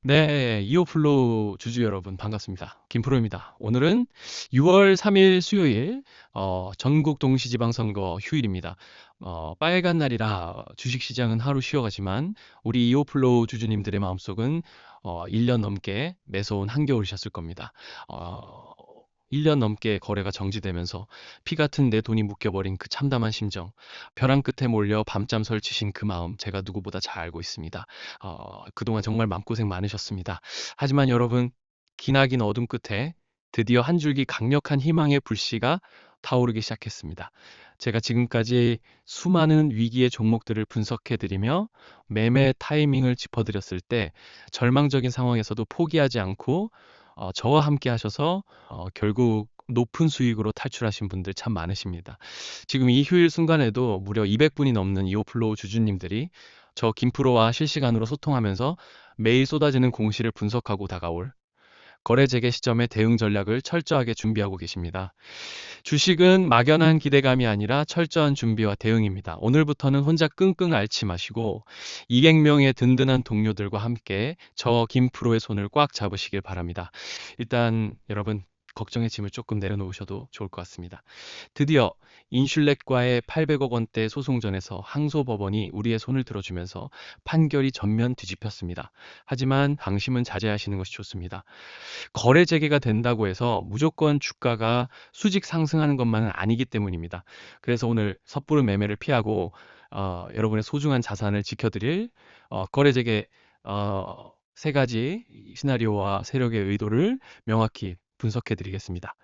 네, 이오플로우 주주 여러분 반갑습니다. 김프로입니다. 오늘은 6월 3일 수요일 전국 동시지방선거 휴일입니다. 빨간 날이라 주식시장은 하루 쉬어가지만 우리 이오플로우 주주님들의 마음속은 1년 넘게 매서운 한겨울이셨을 겁니다. 어, 1년 넘게 거래가 정지되면서 피 같은 내 돈이 묶여버린 그 참담한 심정, 벼랑 끝에 몰려 밤잠 설치신 그 마음 제가 누구보다 잘 알고 있습니다. 그동안 정말 마음고생 많으셨습니다. 하지만 여러분, 기나긴 어둠 끝에 드디어 한 줄기 강력한 희망의 불씨가 타오르기 시작했습니다. 제가 지금까지 수많은 위기의 종목들을 분석해드리며 매매 타이밍을 짚어드렸을 때 절망적인 상황에서도 포기하지 않고 저와 함께 하셔서 결국 높은 수익으로 탈출하신 분들 참 많으십니다. 지금 이 휴일 순간에도 무려 200분이 넘는 이오플로우 주주님들이 저 김프로와 실시간으로 소통하면서 매일 쏟아지는 공시를 분석하고 다가올 거래 재개 시점의 대응 전략을 철저하게 준비하고 계십니다. 주식은 막연한 기대감이 아니라 철저한 준비와 대응입니다. 오늘부터는 혼자 끙끙 앓지 마시고 200명의 든든한 동료들과 함께 저 김프로의 손을 꽉 잡으시길 바랍니다. 일단 여러분 걱정의 짐을 조금 내려놓으셔도 좋을 것 같습니다. 드디어 인슐렛과의 800억 원대 소송전에서 항소법원이 우리의 손을 들어주면서 판결이 전면 뒤집혔습니다. 하지만 방심은 자제하시는 것이 좋습니다. 거래 재개가 된다고 해서 무조건 주가가 수직 상승하는 것만은 아니기 때문입니다. 그래서 오늘 섣부른 매매를 피하고 여러분의 소중한 자산을 지켜드릴 거래 재개 세 가지 시나리오와 세력의 의도를 명확히 분석해 드리겠습니다.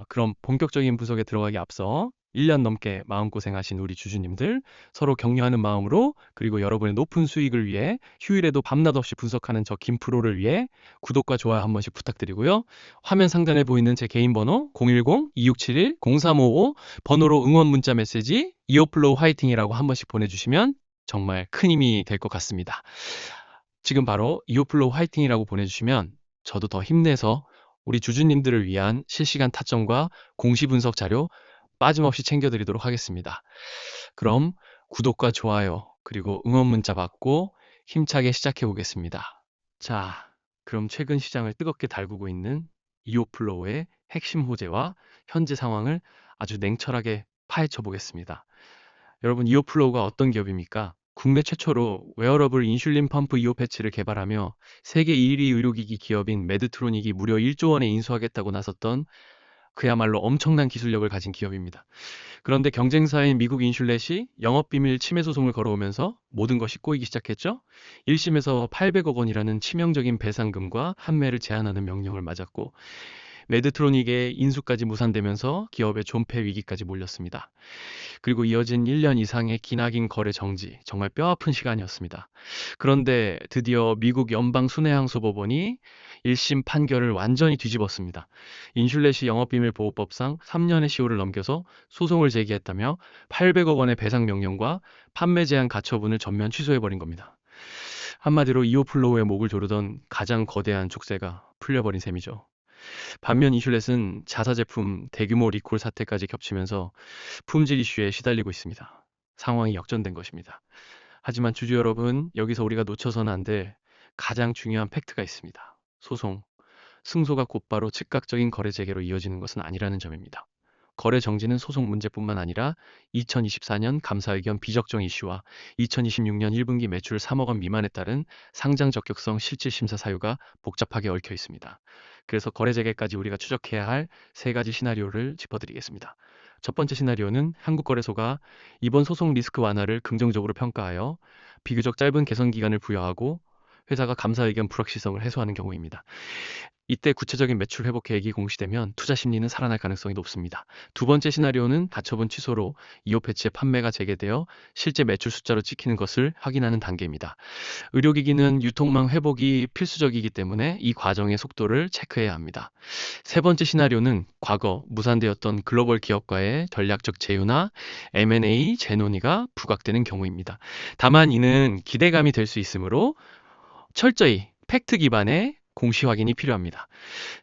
그럼 본격적인 분석에 들어가기 앞서 1년 넘게 마음고생하신 우리 주주님들 서로 격려하는 마음으로 그리고 여러분의 높은 수익을 위해 휴일에도 밤낮 없이 분석하는 저 김프로를 위해 구독과 좋아요 한 번씩 부탁드리고요. 화면 상단에 보이는 제 개인 번호 010-2671-0355 번호로 응원 문자 메시지 이오플로우 화이팅이라고 한 번씩 보내주시면 정말 큰 힘이 될 것 같습니다. 지금 바로 이오플로우 화이팅이라고 보내주시면 저도 더 힘내서 우리 주주님들을 위한 실시간 타점과 공시 분석 자료 빠짐없이 챙겨드리도록 하겠습니다. 그럼 구독과 좋아요 그리고 응원 문자 받고 힘차게 시작해 보겠습니다. 자, 그럼 최근 시장을 뜨겁게 달구고 있는 이오플로우의 핵심 호재와 현재 상황을 아주 냉철하게 파헤쳐 보겠습니다. 여러분, 이오플로우가 어떤 기업입니까? 국내 최초로 웨어러블 인슐린 펌프 이오 패치를 개발하며 세계 1위 의료기기 기업인 메드트로닉이 무려 1조 원에 인수하겠다고 나섰던 그야말로 엄청난 기술력을 가진 기업입니다. 그런데 경쟁사인 미국 인슐렛이 영업비밀 침해 소송을 걸어오면서 모든 것이 꼬이기 시작했죠. 1심에서 800억 원이라는 치명적인 배상금과 환매를 제한하는 명령을 맞았고 메드트로닉의 인수까지 무산되면서 기업의 존폐 위기까지 몰렸습니다. 그리고 이어진 1년 이상의 기나긴 거래 정지, 정말 뼈아픈 시간이었습니다. 그런데 드디어 미국 연방순회항소법원이 1심 판결을 완전히 뒤집었습니다. 인슐렛이 영업비밀보호법상 3년의 시효를 넘겨서 소송을 제기했다며 800억 원의 배상 명령과 판매 제한 가처분을 전면 취소해버린 겁니다. 한마디로 이오플로우의 목을 조르던 가장 거대한 족쇄가 풀려버린 셈이죠. 반면 인슐렛은 자사 제품 대규모 리콜 사태까지 겹치면서 품질 이슈에 시달리고 있습니다. 상황이 역전된 것입니다. 하지만 주주 여러분, 여기서 우리가 놓쳐서는 안 될 가장 중요한 팩트가 있습니다. 소송, 승소가 곧바로 즉각적인 거래 재개로 이어지는 것은 아니라는 점입니다. 거래 정지는 소송 문제뿐만 아니라 2024년 감사의견 비적정 이슈와 2026년 1분기 매출 3억 원 미만에 따른 상장 적격성 실질 심사 사유가 복잡하게 얽혀 있습니다. 그래서 거래 재개까지 우리가 추적해야 할 세 가지 시나리오를 짚어드리겠습니다. 첫 번째 시나리오는 한국거래소가 이번 소송 리스크 완화를 긍정적으로 평가하여 비교적 짧은 개선 기간을 부여하고 회사가 감사 의견 불확실성을 해소하는 경우입니다. 이때 구체적인 매출 회복 계획이 공시되면 투자 심리는 살아날 가능성이 높습니다. 두 번째 시나리오는 가처분 취소로 이오 패치의 판매가 재개되어 실제 매출 숫자로 찍히는 것을 확인하는 단계입니다. 의료기기는 유통망 회복이 필수적이기 때문에 이 과정의 속도를 체크해야 합니다. 세 번째 시나리오는 과거 무산되었던 글로벌 기업과의 전략적 제휴나 M&A 재논의가 부각되는 경우입니다. 다만 이는 기대감이 될 수 있으므로 철저히 팩트 기반의 공시 확인이 필요합니다.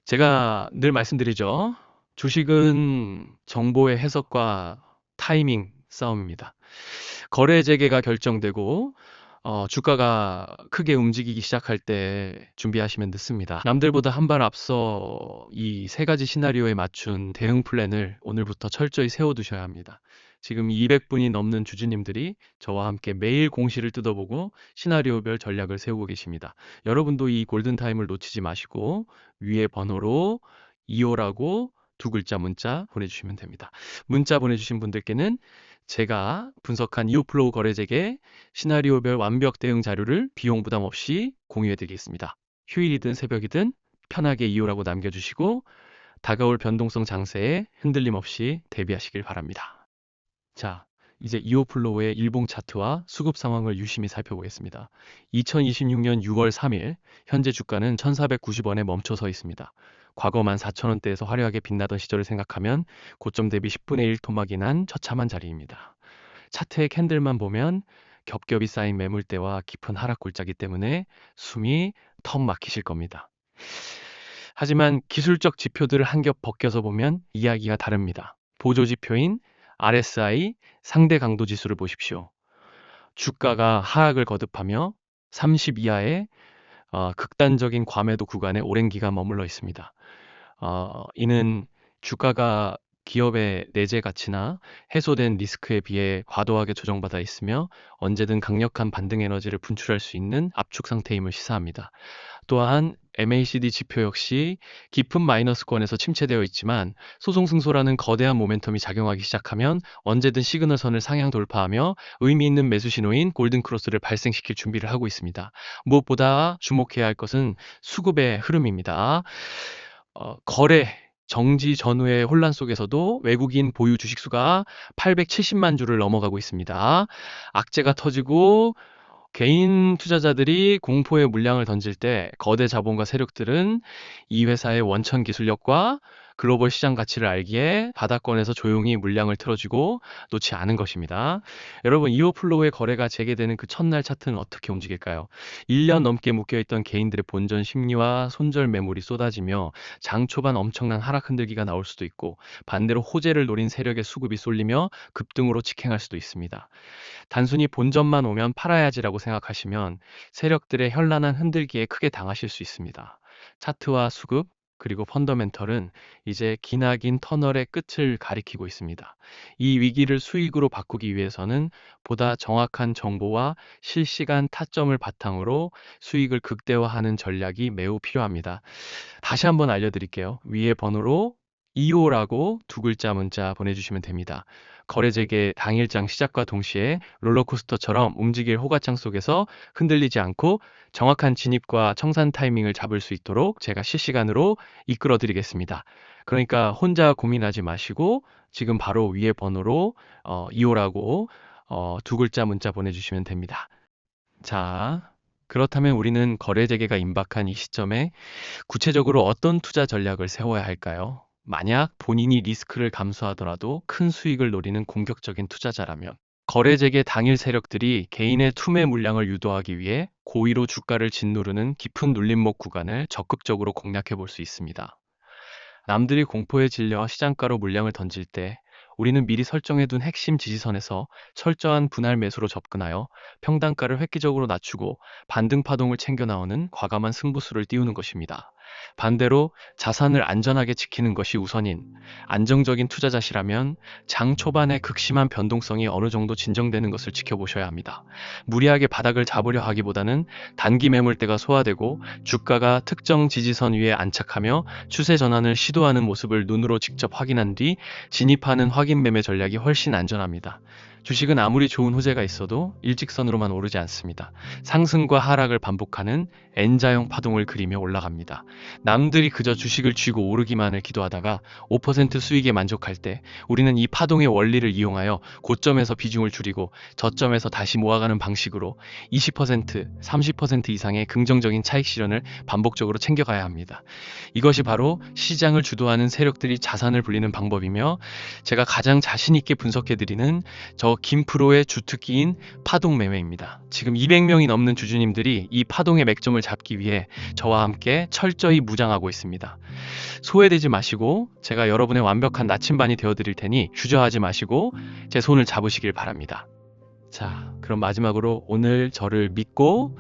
제가 늘 말씀드리죠. 주식은 정보의 해석과 타이밍 싸움입니다. 거래 재개가 결정되고 주가가 크게 움직이기 시작할 때 준비하시면 늦습니다. 남들보다 한 발 앞서 이 세 가지 시나리오에 맞춘 대응 플랜을 오늘부터 철저히 세워두셔야 합니다. 지금 200분이 넘는 주주님들이 저와 함께 매일 공시를 뜯어보고 시나리오별 전략을 세우고 계십니다. 여러분도 이 골든타임을 놓치지 마시고 위에 번호로 2호라고 두 글자 문자 보내주시면 됩니다. 문자 보내주신 분들께는 제가 분석한 이오플로우 거래액의 시나리오별 완벽 대응 자료를 비용 부담 없이 공유해 드리겠습니다. 휴일이든 새벽이든 편하게 이호라고 남겨주시고 다가올 변동성 장세에 흔들림 없이 대비하시길 바랍니다. 자, 이제 이오플로우의 일봉 차트와 수급 상황을 유심히 살펴보겠습니다. 2026년 6월 3일 현재 주가는 1,490원에 멈춰서 있습니다. 과거 14,000원대에서 화려하게 빛나던 시절을 생각하면 고점 대비 10분의 1 토막이 난 처참한 자리입니다. 차트의 캔들만 보면 겹겹이 쌓인 매물대와 깊은 하락 골짜기 때문에 숨이 턱 막히실 겁니다. 하지만 기술적 지표들을 한 겹 벗겨서 보면 이야기가 다릅니다. 보조 지표인 RSI 상대 강도 지수를 보십시오. 주가가 하락을 거듭하며 30 이하의 극단적인 과매도 구간에 오랜 기간 머물러 있습니다. 이는 주가가 기업의 내재 가치나 해소된 리스크에 비해 과도하게 조정받아 있으며 언제든 강력한 반등 에너지를 분출할 수 있는 압축 상태임을 시사합니다. 또한 MACD 지표 역시 깊은 마이너스권에서 침체되어 있지만 소송 승소라는 거대한 모멘텀이 작용하기 시작하면 언제든 시그널선을 상향 돌파하며 의미 있는 매수 신호인 골든 크로스를 발생시킬 준비를 하고 있습니다. 무엇보다 주목해야 할 것은 수급의 흐름입니다. 거래 정지 전후의 혼란 속에서도 외국인 보유 주식수가 870만 주를 넘어가고 있습니다. 악재가 터지고 개인 투자자들이 공포의 물량을 던질 때 거대 자본과 세력들은 이 회사의 원천 기술력과 글로벌 시장 가치를 알기에 바닥권에서 조용히 물량을 틀어주고 놓지 않은 것입니다. 여러분, 이오플로우의 거래가 재개되는 그 첫날 차트는 어떻게 움직일까요? 1년 넘게 묶여있던 개인들의 본전 심리와 손절 매물이 쏟아지며 장 초반 엄청난 하락 흔들기가 나올 수도 있고 반대로 호재를 노린 세력의 수급이 쏠리며 급등으로 직행할 수도 있습니다. 단순히 본전만 오면 팔아야지라고 생각하시면 세력들의 현란한 흔들기에 크게 당하실 수 있습니다. 차트와 수급 그리고 펀더멘털은 이제 기나긴 터널의 끝을 가리키고 있습니다. 이 위기를 수익으로 바꾸기 위해서는 보다 정확한 정보와 실시간 타점을 바탕으로 수익을 극대화하는 전략이 매우 필요합니다. 다시 한번 알려드릴게요. 위에 번호로 2호라고 두 글자 문자 보내주시면 됩니다. 거래 재개 당일장 시작과 동시에 롤러코스터처럼 움직일 호가창 속에서 흔들리지 않고 정확한 진입과 청산 타이밍을 잡을 수 있도록 제가 실시간으로 이끌어 드리겠습니다. 그러니까 혼자 고민하지 마시고 지금 바로 위에 번호로 2호라고 두 글자 문자 보내주시면 됩니다. 자, 그렇다면 우리는 거래 재개가 임박한 이 시점에 구체적으로 어떤 투자 전략을 세워야 할까요? 만약 본인이 리스크를 감수하더라도 큰 수익을 노리는 공격적인 투자자라면 거래 재개 당일 세력들이 개인의 투매 물량을 유도하기 위해 고의로 주가를 짓누르는 깊은 눌림목 구간을 적극적으로 공략해 볼 수 있습니다. 남들이 공포에 질려 시장가로 물량을 던질 때 우리는 미리 설정해둔 핵심 지지선에서 철저한 분할 매수로 접근하여 평단가를 획기적으로 낮추고 반등 파동을 챙겨 나오는 과감한 승부수를 띄우는 것입니다. 반대로 자산을 안전하게 지키는 것이 우선인 안정적인 투자자시라면 장 초반의 극심한 변동성이 어느 정도 진정되는 것을 지켜보셔야 합니다. 무리하게 바닥을 잡으려 하기보다는 단기 매물대가 소화되고 주가가 특정 지지선 위에 안착하며 추세 전환을 시도하는 모습을 눈으로 직접 확인한 뒤 진입하는 확인 매매 전략이 훨씬 안전합니다. 주식은 아무리 좋은 호재가 있어도 일직선으로만 오르지 않습니다. 상승과 하락을 반복하는 N자형 파동을 그리며 올라갑니다. 남들이 그저 주식을 쥐고 오르기만을 기도하다가 5% 수익에 만족할 때 우리는 이 파동의 원리를 이용하여 고점에서 비중을 줄이고 저점에서 다시 모아가는 방식으로 20%, 30% 이상의 긍정적인 차익 실현을 반복적으로 챙겨가야 합니다. 이것이 바로 시장을 주도하는 세력들이 자산을 불리는 방법이며 제가 가장 자신 있게 분석해드리는 저 김프로의 주특기인 파동 매매입니다. 지금 200명이 넘는 주주님들이 이 파동의 맥점을 잡기 위해 저와 함께 철저히 무장하고 있습니다. 소외되지 마시고 제가 여러분의 완벽한 나침반이 되어드릴 테니 주저하지 마시고 제 손을 잡으시길 바랍니다. 자, 그럼 마지막으로 오늘 저를 믿고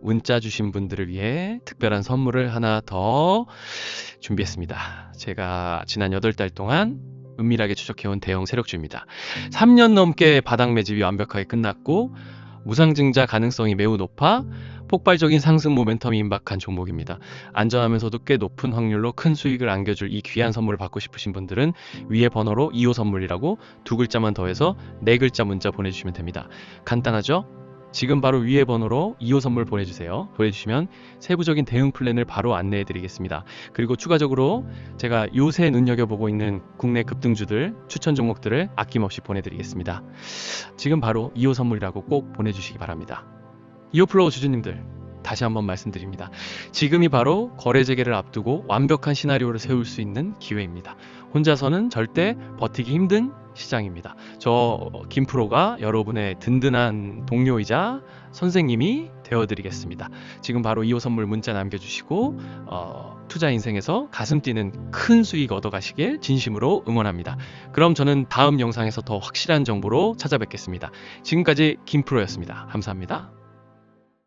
문자 주신 분들을 위해 특별한 선물을 하나 더 준비했습니다. 제가 지난 8달 동안 은밀하게 추적해온 대형 세력주입니다. 3년 넘게 바닥 매집이 완벽하게 끝났고 무상증자 가능성이 매우 높아 폭발적인 상승 모멘텀이 임박한 종목입니다. 안전하면서도 꽤 높은 확률로 큰 수익을 안겨줄 이 귀한 선물을 받고 싶으신 분들은 위에 번호로 2호 선물이라고 2글자만 더해서 4글자 문자 보내주시면 됩니다. 간단하죠? 지금 바로 위에 번호로 2호 선물 보내주세요. 보내주시면 세부적인 대응 플랜을 바로 안내해 드리겠습니다. 그리고 추가적으로 제가 요새 눈여겨보고 있는 국내 급등주들 추천 종목들을 아낌없이 보내드리겠습니다. 지금 바로 2호 선물이라고 꼭 보내주시기 바랍니다. 2호 플로우 주주님들, 다시 한번 말씀드립니다. 지금이 바로 거래 재개를 앞두고 완벽한 시나리오를 세울 수 있는 기회입니다. 혼자서는 절대 버티기 힘든 시장입니다. 저 김프로가 여러분의 든든한 동료이자 선생님이 되어드리겠습니다. 지금 바로 2호 선물 문자 남겨주시고 투자 인생에서 가슴 뛰는 큰 수익 얻어가시길 진심으로 응원합니다. 그럼 저는 다음 영상에서 더 확실한 정보로 찾아뵙겠습니다. 지금까지 김프로였습니다. 감사합니다.